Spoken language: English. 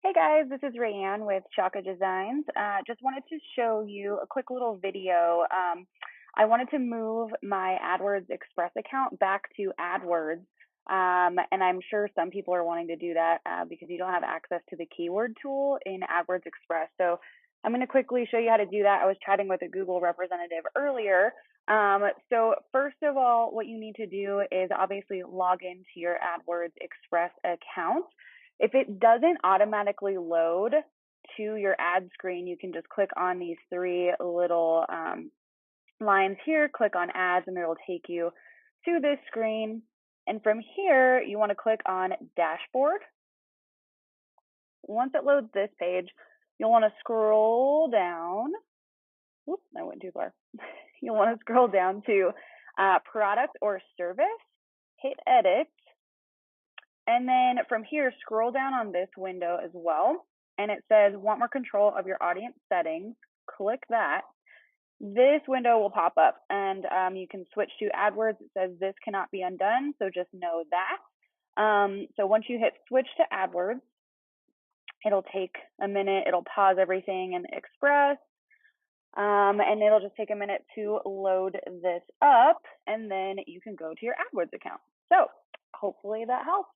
Hey guys, this is Rayanne with Shaka Designs. Just wanted to show you a quick little video. I wanted to move my AdWords Express account back to AdWords. And I'm sure some people are wanting to do that because you don't have access to the keyword tool in AdWords Express. So I'm going to quickly show you how to do that. I was chatting with a Google representative earlier. So first of all, what you need to do is obviously log into your AdWords Express account. If it doesn't automatically load to your ad screen, you can just click on these three little lines here, click on ads, and it'll take you to this screen. And from here, you want to click on dashboard. Once it loads this page, you'll want to scroll down. Oops, I went too far. You'll want to scroll down to product or service, hit edit, and then from here, scroll down on this window as well. And it says, want more control of your audience settings. Click that. This window will pop up and you can switch to AdWords. It says this cannot be undone, so just know that. So once you hit switch to AdWords, it'll take a minute. It'll pause everything in Express. And it'll just take a minute to load this up, and then you can go to your AdWords account. So hopefully that helps.